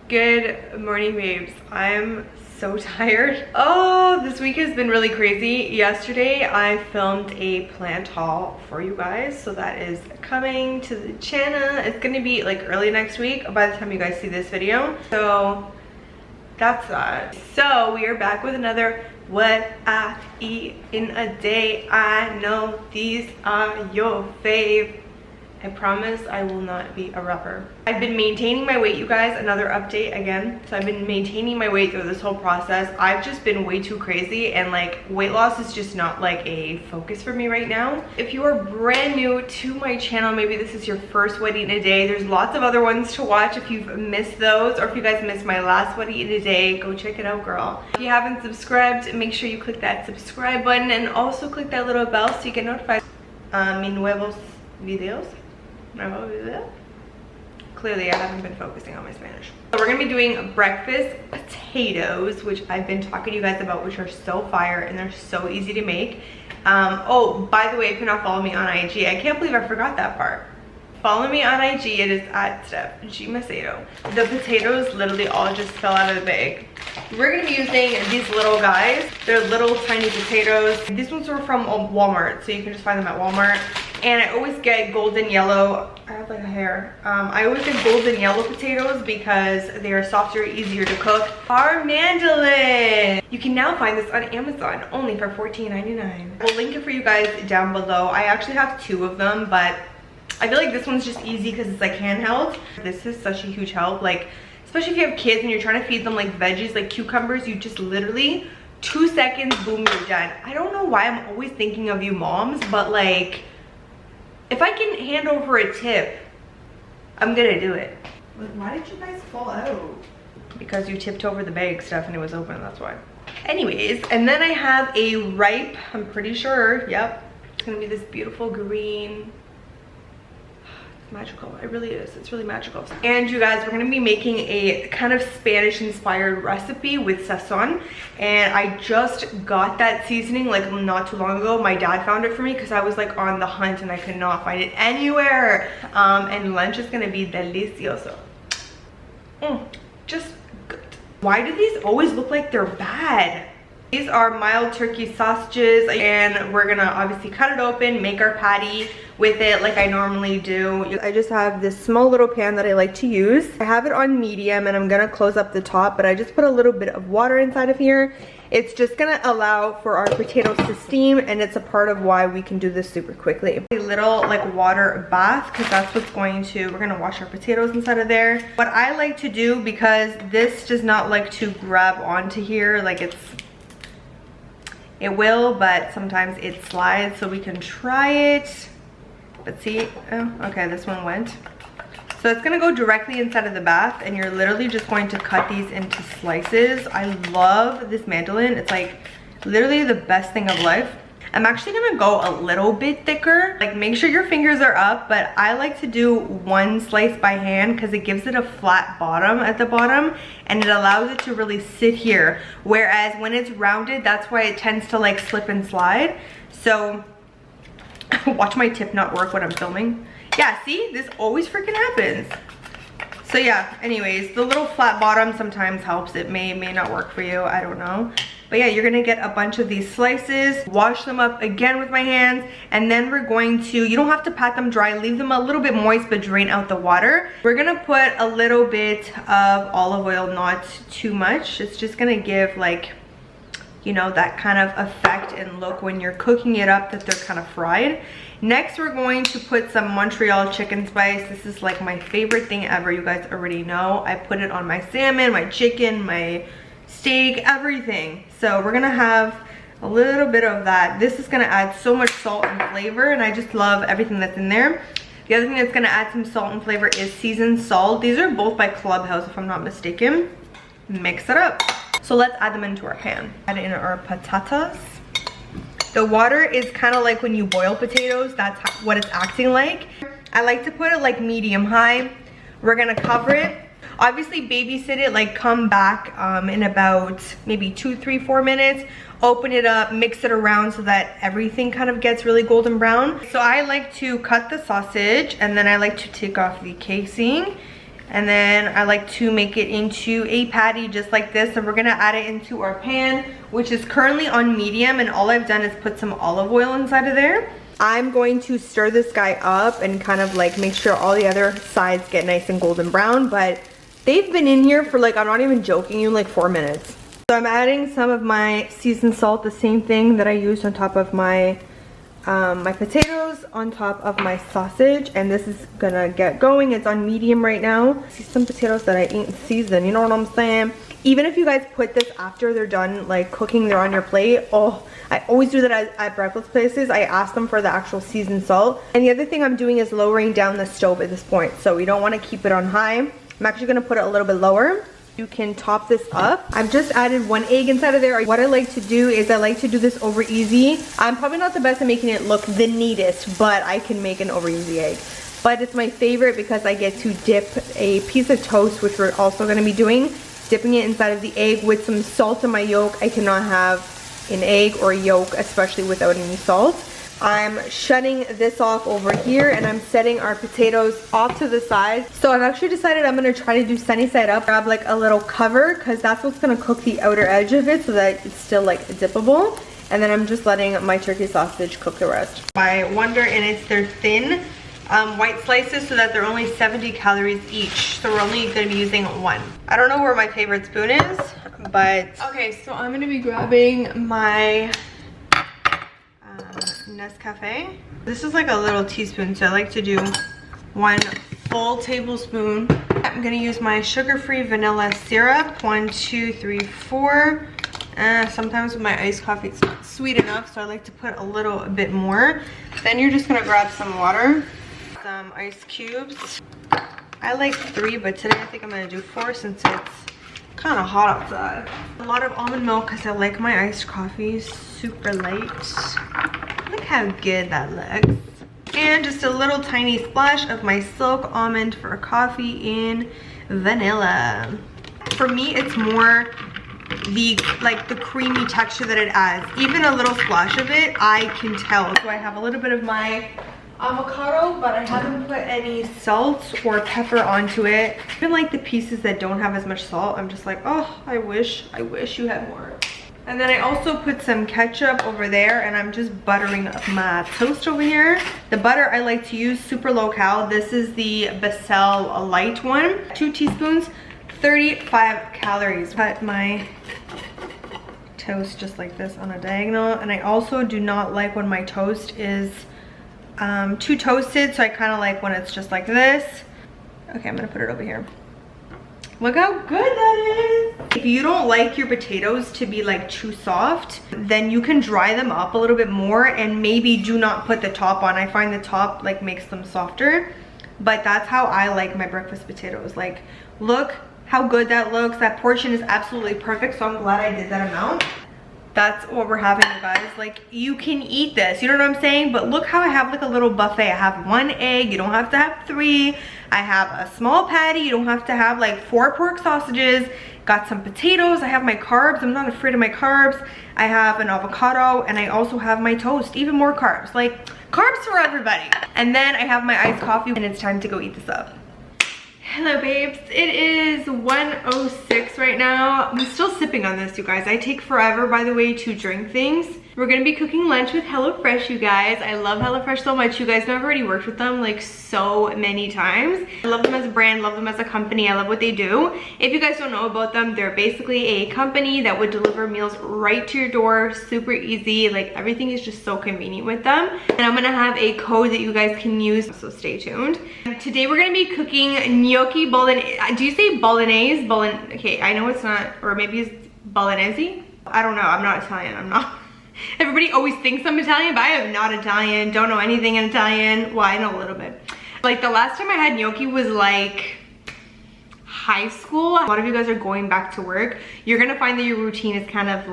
Good morning, babes. I'm so tired. Oh, this week has been really crazy. Yesterday I filmed a plant haul for you guys, so that is coming to the channel. It's gonna be like early next week by the time you guys see this video, so that's that. So we are back with another what I eat in a day. I know these are your fave. I promise I will not be a rapper. I've been maintaining my weight, you guys. Another update again. So I've been maintaining my weight through this whole process. I've just been way too crazy, and like weight loss is just not like a focus for me right now. If you are brand new to my channel, maybe this is your first what I eat in a day, there's lots of other ones to watch if you've missed those, or if you guys missed my last what I eat in a day, go check it out, girl. If you haven't subscribed, make sure you click that subscribe button and also click that little bell so you get notified mi nuevos videos. Clearly I haven't been focusing on my Spanish. So we're gonna be doing breakfast potatoes, which I've been talking to you guys about, which are so fire and they're so easy to make. Oh, by the way, if you're not following me on IG, I can't believe I forgot that part. Follow me on IG, it is at Steph G Macedo. The potatoes literally all just fell out of the bag. We're gonna be using these little guys. They're little tiny potatoes. These ones are from Walmart, so you can just find them at Walmart. And I always get golden yellow. I have like a hair. I always get golden yellow potatoes because they are softer, easier to cook. Our mandolin. You can now find this on Amazon only for $14.99. We'll link it for you guys down below. I actually have two of them, but I feel like this one's just easy because it's like handheld. This is such a huge help, like especially if you have kids and you're trying to feed them like veggies, like cucumbers. You just literally 2 seconds, boom, you're done. I don't know why I'm always thinking of you moms, but like if I can hand over a tip, I'm gonna do it. Why did you guys fall out? Because you tipped over the bag stuff and it was open, that's why. Anyways, and then I have a ripe, I'm pretty sure, yep, it's gonna be this beautiful green. Magical, it really is. It's really magical. And you guys, we're gonna be making a kind of Spanish inspired recipe with sazon, and I just got that seasoning like not too long ago. My dad found it for me because I was like on the hunt and I could not find it anywhere. And lunch is gonna be delicioso. Just good. Why do these always look like they're bad? These are mild turkey sausages, and we're gonna obviously cut it open, make our patty with it like I normally do. I just have this small little pan that I like to use. I have it on medium and I'm gonna close up the top, but I just put a little bit of water inside of here. It's just gonna allow for our potatoes to steam, and it's a part of why we can do this super quickly. A little like water bath, because that's what's going to, we're gonna wash our potatoes inside of there. What I like to do, because this does not like to grab onto here, like it will, but sometimes it slides, so we can try it. But see, oh, okay, this one went. So it's gonna go directly inside of the bath, and you're literally just going to cut these into slices. I love this mandolin. It's like literally the best thing of life. I'm actually gonna go a little bit thicker. Like make sure your fingers are up, but I like to do one slice by hand because it gives it a flat bottom at the bottom and it allows it to really sit here. Whereas when it's rounded, that's why it tends to like slip and slide. So watch my tip not work when I'm filming. Yeah, see, this always freaking happens. So yeah, anyways, the little flat bottom sometimes helps. It may not work for you, I don't know. But yeah, you're gonna get a bunch of these slices, wash them up again with my hands, and then we're going to, you don't have to pat them dry, leave them a little bit moist, but drain out the water. We're gonna put a little bit of olive oil, not too much. It's just gonna give like, you know, that kind of effect and look when you're cooking it up that they're kind of fried. Next, we're going to put some Montreal chicken spice. This is like my favorite thing ever. You guys already know. I put it on my salmon, my chicken, my steak, everything. So we're gonna have a little bit of that. This is gonna add so much salt and flavor, and I just love everything that's in there. The other thing that's gonna add some salt and flavor is seasoned salt. These are both by Clubhouse, if I'm not mistaken. Mix it up. So let's add them into our pan. Add in our patatas. The water is kind of like when you boil potatoes, that's what it's acting like. I like to put it like medium high. We're gonna cover it. Obviously babysit it, like come back in about maybe 2, 3, 4 minutes. Open it up, mix it around so that everything kind of gets really golden brown. So I like to cut the sausage and then I like to take off the casing. And then I like to make it into a patty just like this. And we're gonna add it into our pan, which is currently on medium, and all I've done is put some olive oil inside of there. I'm going to stir this guy up and kind of like make sure all the other sides get nice and golden brown, but they've been in here for like, I'm not even joking you, like 4 minutes. So I'm adding some of my seasoned salt, the same thing that I used on top of my my potatoes, on top of my sausage, and this is gonna get going. It's on medium right now. See, some potatoes that I ain't seasoned, you know what I'm saying? Even if you guys put this after they're done like cooking, they're on your plate. Oh, I always do that at breakfast places. I ask them for the actual seasoned salt. And the other thing I'm doing is lowering down the stove at this point, so we don't want to keep it on high. I'm actually gonna put it a little bit lower. You can top this up. I've just added 1 egg inside of there. What I like to do is I like to do this over easy. I'm probably not the best at making it look the neatest, but I can make an over easy egg. But it's my favorite because I get to dip a piece of toast, which we're also gonna be doing, dipping it inside of the egg with some salt in my yolk. I cannot have an egg or a yolk, especially without any salt. I'm shutting this off over here, and I'm setting our potatoes off to the side. So I've actually decided I'm gonna try to do sunny side up. Grab like a little cover, because that's what's gonna cook the outer edge of it so that it's still like dippable. And then I'm just letting my turkey sausage cook the rest. I wonder, and they're thin white slices, so that they're only 70 calories each. So we're only gonna be using 1. I don't know where my favorite spoon is, but okay, so I'm gonna be grabbing my Nescafe. This is like a little teaspoon, so I like to do 1 full tablespoon. I'm gonna use my sugar-free vanilla syrup. 1, 2, 3, 4. Sometimes with my iced coffee it's not sweet enough, so I like to put a little bit more. Then you're just gonna grab some water, some ice cubes. I like 3, but today I think I'm gonna do 4 since it's kind of hot outside. A lot of almond milk because I like my iced coffee super light. Look how good that looks. And just a little tiny splash of my silk almond for coffee in vanilla. For me, it's more the creamy texture that it adds. Even a little splash of it, I can tell. So I have a little bit of my avocado, but I haven't put any salt or pepper onto it. Even like the pieces that don't have as much salt, I'm just like, oh, I wish you had more. And then I also put some ketchup over there, and I'm just buttering up my toast over here. The butter I like to use super low cal. This is the Becel light one. 2 teaspoons, 35 calories. Cut my toast just like this on a diagonal. And I also do not like when my toast is too toasted, so I kind of like when it's just like this. Okay, I'm gonna put it over here. Look how good that is. If you don't like your potatoes to be like too soft, then you can dry them up a little bit more, and maybe do not put the top on. I find the top like makes them softer, but that's how I like my breakfast potatoes. Like, look how good that looks. That portion is absolutely perfect, so I'm glad I did that amount. That's what we're having, you guys. Like, you can eat this, you know what I'm saying? But look how I have like a little buffet. I have 1 egg, you don't have to have 3. I have a small patty, you don't have to have like 4 pork sausages. Got some potatoes, I have my carbs, I'm not afraid of my carbs. I have an avocado, and I also have my toast, even more carbs. Like, carbs for everybody. And then I have my iced coffee, and it's time to go eat this up. Hello babes, it is 1:06 right now. I'm still sipping on this, you guys. I take forever, by the way, to drink things. We're gonna be cooking lunch with HelloFresh, you guys. I love HelloFresh so much. You guys know I've already worked with them like so many times. I love them as a brand, love them as a company. I love what they do. If you guys don't know about them, they're basically a company that would deliver meals right to your door, super easy. Like, everything is just so convenient with them. And I'm gonna have a code that you guys can use, so stay tuned. Today we're gonna be cooking gnocchi bolognese. Do you say bolognese? Okay, I know it's not, or maybe it's bolognese? I don't know, I'm not Italian, I'm not. Everybody always thinks I'm Italian, but I am not Italian. Don't know anything in Italian. Well, I know a little bit. Like, the last time I had gnocchi was like high school. A lot of you guys are going back to work. You're gonna find that your routine is kind of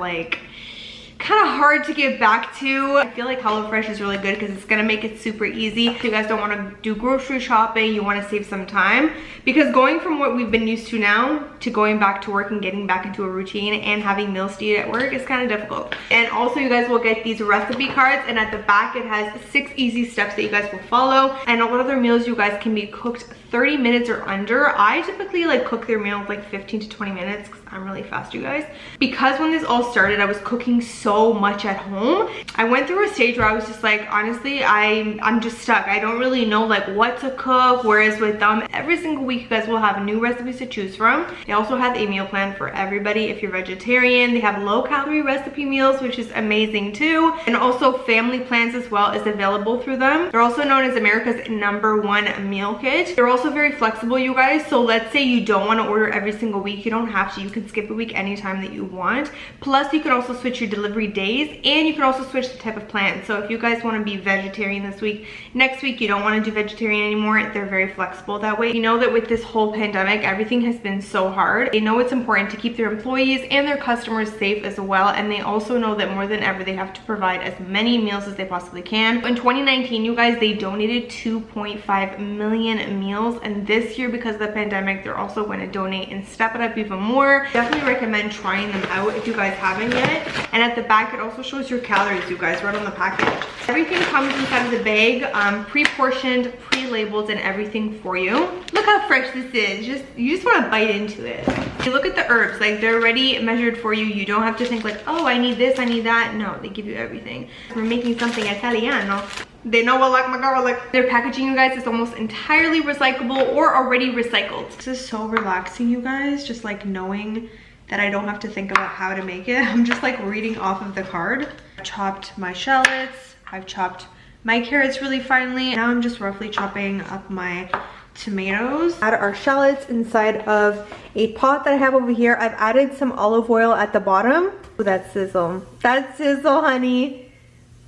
kind of hard to get back to. I feel like HelloFresh is really good because it's gonna make it super easy. If you guys don't want to do grocery shopping, you want to save some time, because going from what we've been used to now to going back to work and getting back into a routine and having meals to eat at work is kind of difficult. And also you guys will get these recipe cards, and at the back it has 6 easy steps that you guys will follow, and a lot of their meals you guys can be cooked 30 minutes or under. I typically like cook their meals like 15 to 20 minutes because I'm really fast, you guys. Because when this all started, I was cooking so much at home. I went through a stage where I was just like, honestly, I'm just stuck. I don't really know like what to cook. Whereas with them, every single week you guys will have new recipes to choose from. They also have a meal plan for everybody. If you're vegetarian, they have low calorie recipe meals, which is amazing too. And also family plans as well is available through them. They're also known as America's #1 meal kit. They're also very flexible, you guys. So let's say you don't want to order every single week, you don't have to. You can skip a week anytime that you want. Plus you can also switch your delivery days, and you can also switch the type of plan. So if you guys want to be vegetarian this week, next week you don't want to do vegetarian anymore, they're very flexible that way. You know that with this whole pandemic, everything has been so hard. They know it's important to keep their employees and their customers safe as well, and they also know that more than ever they have to provide as many meals as they possibly can. In 2019, you guys, they donated 2.5 million meals, and this year because of the pandemic, they're also going to donate and step it up even more. Definitely recommend trying them out if you guys haven't yet. And at the back it also shows your calories, you guys, right on the package. Everything comes inside of the bag, pre-portioned, pre-labeled, and everything for you. Look how fresh this is. You just want to bite into it. You look at the herbs, like they're already measured for you. You don't have to think like, oh, I need this, I need that. No, they give you everything. We're making something Italiano. They know I like my garlic. Their packaging, you guys, is almost entirely recyclable or already recycled. This is so relaxing, you guys, just like knowing that I don't have to think about how to make it. I'm just like reading off of the card. I've chopped my shallots, I've chopped my carrots really finely. Now I'm just roughly chopping up my tomatoes. Add our shallots inside of a pot that I have over here. I've added some olive oil at the bottom. Ooh, that sizzle. That sizzle, honey.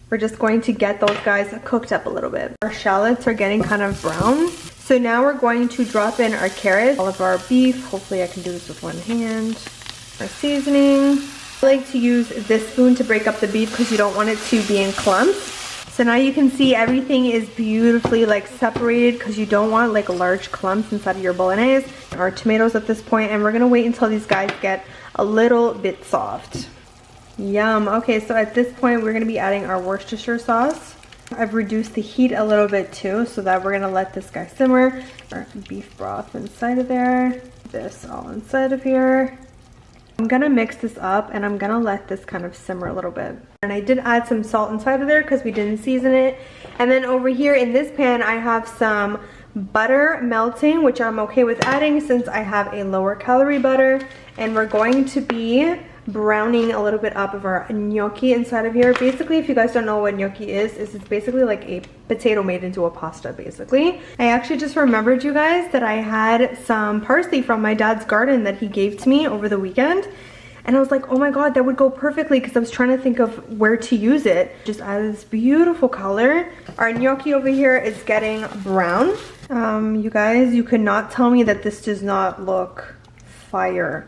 We're just going to get those guys cooked up a little bit. Our shallots are getting kind of brown. So now we're going to drop in our carrots, all of our beef. Hopefully I can do this with one hand. Our seasoning. I like to use this spoon to break up the beef because you don't want it to be in clumps. So now you can see everything is beautifully like separated because you don't want like large clumps inside of your bolognese. Our tomatoes at this point, and we're gonna wait until these guys get a little bit soft. Yum. Okay, so at this point we're gonna be adding our Worcestershire sauce. I've reduced the heat a little bit too, so that we're gonna let this guy simmer. Our beef broth inside of there. This all inside of here. I'm gonna mix this up and I'm gonna let this kind of simmer a little bit. And I did add some salt inside of there because we didn't season it. And then over here in this pan I have some butter melting, which I'm okay with adding since I have a lower calorie butter. And we're going to be browning a little bit up of our gnocchi inside of here. Basically, if you guys don't know what gnocchi is it's basically like a potato made into a pasta, basically. I actually just remembered, you guys, that I had some parsley from my dad's garden that he gave to me over the weekend. And I was like, oh my god, that would go perfectly, because I was trying to think of where to use it. Just add this beautiful color. Our gnocchi over here is getting brown. You guys, you could not tell me that this does not look fire.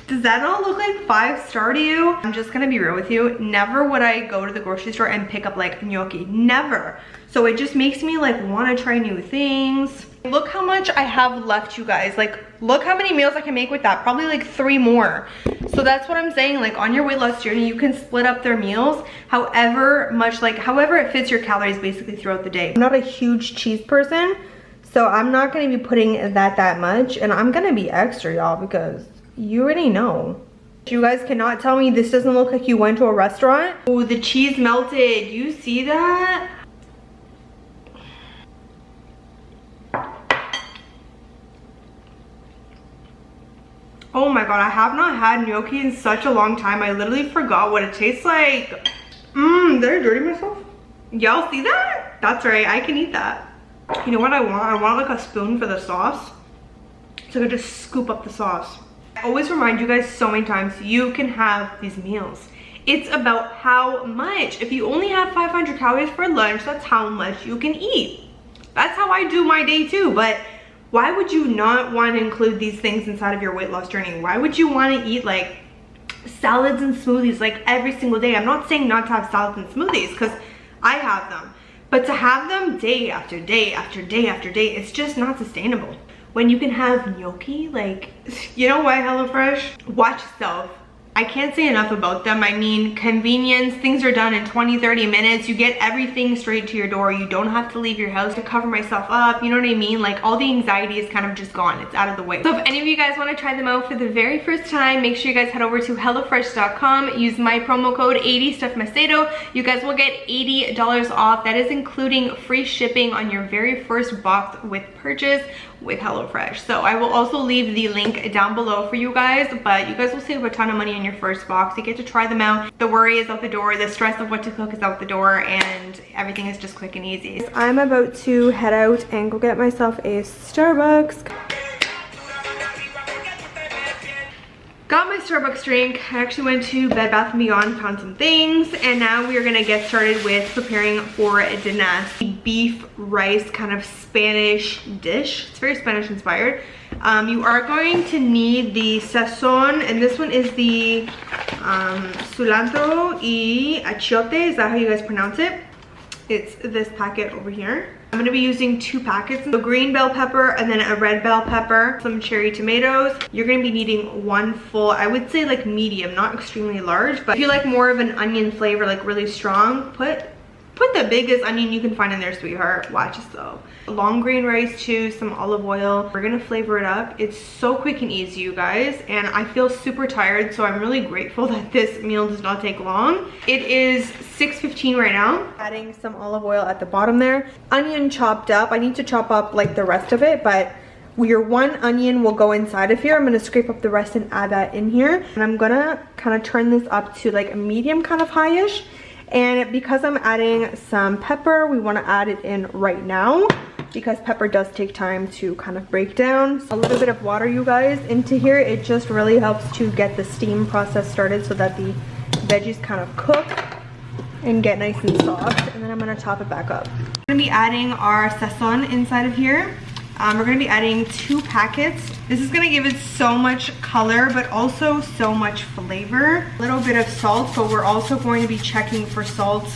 Does that not look like 5-star to you? I'm just gonna be real with you. Never would I go to the grocery store and pick up like gnocchi. Never. So it just makes me like want to try new things. Look how much I have left, you guys. Like, look how many meals I can make with that. Probably like 3 more. So that's what I'm saying. Like, on your weight loss journey, you can split up their meals however much, like however it fits your calories basically throughout the day. I'm not a huge cheese person, so I'm not going to be putting that much, and I'm going to be extra, y'all, because you already know. You guys cannot tell me this doesn't look like you went to a restaurant. Oh, the cheese melted. You see that? Oh my god, I have not had gnocchi in such a long time. I literally forgot what it tastes like. Did I dirty myself? Y'all see that? That's right, I can eat that. You know what I want? I want like a spoon for the sauce, so I can just scoop up the sauce. I always remind you guys so many times, you can have these meals. It's about how much. If you only have 500 calories for lunch, that's how much you can eat. That's how I do my day too, but why would you not want to include these things inside of your weight loss journey? Why would you want to eat like salads and smoothies like every single day. I'm not saying not to have salads and smoothies, because I have them. But to have them day after day after day after day, it's just not sustainable. When you can have gnocchi, like, you know what, HelloFresh? Watch yourself. I can't say enough about them. I mean, convenience, things are done in 20-30 minutes. You get everything straight to your door. You don't have to leave your house to cover myself up. You know what I mean? Like, all the anxiety is kind of just gone. It's out of the way. So if any of you guys want to try them out for the very first time, make sure you guys head over to HelloFresh.com. Use my promo code 80StuffMacedo. You guys will get $80 off. That is including free shipping on your very first box with purchase with HelloFresh. So I will also leave the link down below for you guys, but you guys will save a ton of money on your first box. You get to try them out. The worry is out the door, the stress of what to cook is out the door, and everything is just quick and easy. I'm about to head out and go get myself a Starbucks. Got my Starbucks drink. I actually went to Bed Bath & Beyond, found some things, and now we are gonna get started with preparing for dinner. Beef rice kind of Spanish dish. It's very Spanish inspired. You are going to need the sazon, and this one is the cilantro y achiote. Is that how you guys pronounce it? It's this packet over here. I'm gonna be using 2 packets, a green bell pepper and then a red bell pepper, some cherry tomatoes. You're gonna be needing 1 full, I would say like medium, not extremely large, but if you like more of an onion flavor, like really strong, put the biggest onion you can find in there, sweetheart. Watch this though. Long grain rice too, some olive oil. We're gonna flavor it up. It's so quick and easy, you guys, and I feel super tired, so I'm really grateful that this meal does not take long. It is 6:15 right now. Adding some olive oil at the bottom there. Onion chopped up. I need to chop up like the rest of it, but your 1 onion will go inside of here. I'm gonna scrape up the rest and add that in here, and I'm gonna kind of turn this up to like a medium kind of high-ish. And because I'm adding some pepper, we want to add it in right now because pepper does take time to kind of break down. A little bit of water, you guys, into here. It just really helps to get the steam process started so that the veggies kind of cook and get nice and soft. And then I'm going to top it back up. We're going to be adding our sazon inside of here. We're going to be adding 2 packets. This is going to give it so much color, but also so much flavor. A little bit of salt, but we're also going to be checking for salt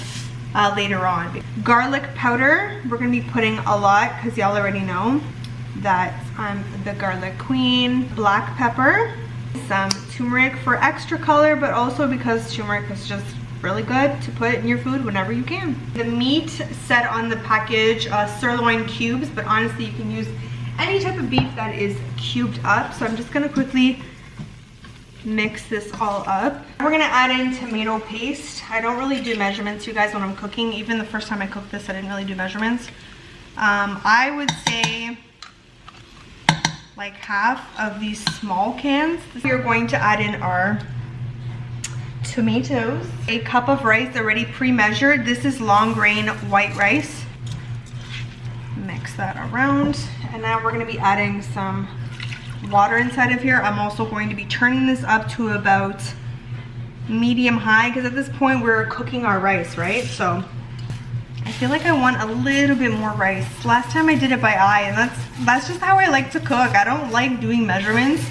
later on. Garlic powder, we're going to be putting a lot because y'all already know that I'm the garlic queen. Black pepper, some turmeric for extra color, but also because turmeric is just really good to put in your food whenever you can. The meat said on the package, sirloin cubes, but honestly you can use any type of beef that is cubed up. So I'm just gonna quickly mix this all up. We're gonna add in tomato paste. I don't really do measurements, you guys, when I'm cooking. Even the first time I cooked this, I didn't really do measurements. I would say like half of these small cans. We're going to add in our tomatoes, a cup of rice already pre-measured. This is long grain white rice. Mix that around, and now we're going to be adding some water inside of here. I'm also going to be turning this up to about medium high because at this point we're cooking our rice, right? So I feel like I want a little bit more rice. Last time I did it by eye, and that's just how I like to cook. I don't like doing measurements.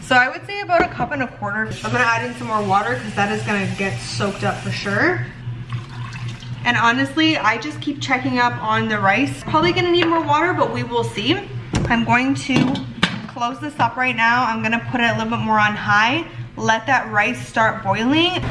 So I would say about 1.25 cups. I'm gonna add in some more water because that is gonna get soaked up for sure. And honestly, I just keep checking up on the rice. Probably gonna need more water, but we will see. I'm going to close this up right now. I'm gonna put it a little bit more on high. Let that rice start boiling.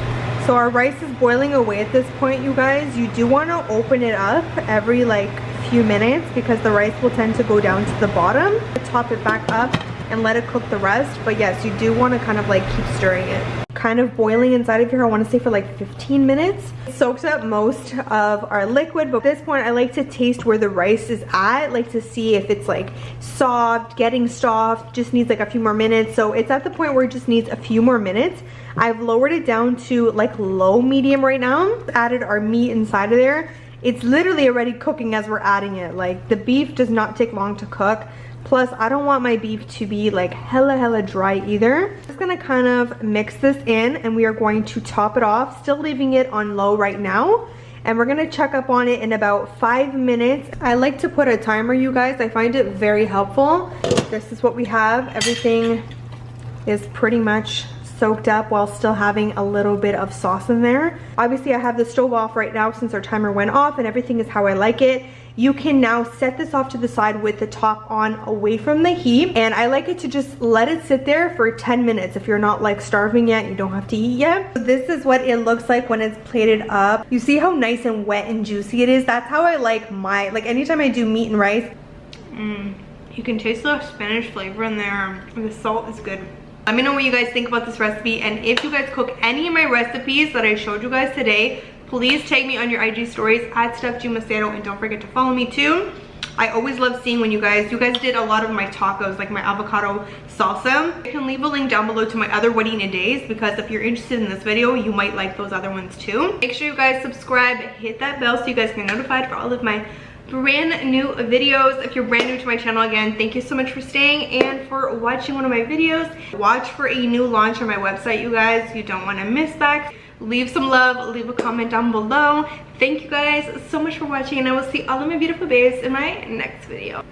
So our rice is boiling away at this point, you guys. You do wanna open it up every like few minutes because the rice will tend to go down to the bottom. Top it back up and let it cook the rest. But yes, you do want to kind of like keep stirring it. Kind of boiling inside of here, I want to say for like 15 minutes. It soaks up most of our liquid, but at this point I like to taste where the rice is at, like to see if it's like soft, getting soft, just needs like a few more minutes. So it's at the point where it just needs a few more minutes. I've lowered it down to like low medium right now. Added our meat inside of there. It's literally already cooking as we're adding it. Like the beef does not take long to cook. Plus, I don't want my beef to be like hella dry either. I'm just gonna kind of mix this in and we are going to top it off, still leaving it on low right now. And we're gonna check up on it in about 5 minutes. I like to put a timer, you guys. I find it very helpful. This is what we have. Everything is pretty much soaked up while still having a little bit of sauce in there. Obviously I have the stove off right now since our timer went off and everything is how I like it. You can now set this off to the side with the top on away from the heat, and I like it to just let it sit there for 10 minutes if you're not like starving yet, you don't have to eat yet. So this is what it looks like when it's plated up. You see how nice and wet and juicy it is? That's how I like my, like anytime I do meat and rice. You can taste the Spanish flavor in there. The salt is good. Let me know what you guys think about this recipe, and if you guys cook any of my recipes that I showed you guys today, please tag me on your IG stories at Macedo, and don't forget to follow me too. I always love seeing when you guys did a lot of my tacos, like my avocado salsa. I can leave a link down below to my other what eating days, because if you're interested in this video, you might like those other ones too. Make sure you guys subscribe, hit that bell so you guys get notified for all of my brand new videos. If you're brand new to my channel, again, thank you so much for staying and for watching one of my videos. Watch for a new launch on my website, you guys. You don't want to miss that. Leave some love, leave a comment down below. Thank you guys so much for watching, and I will see all of my beautiful babes in my next video.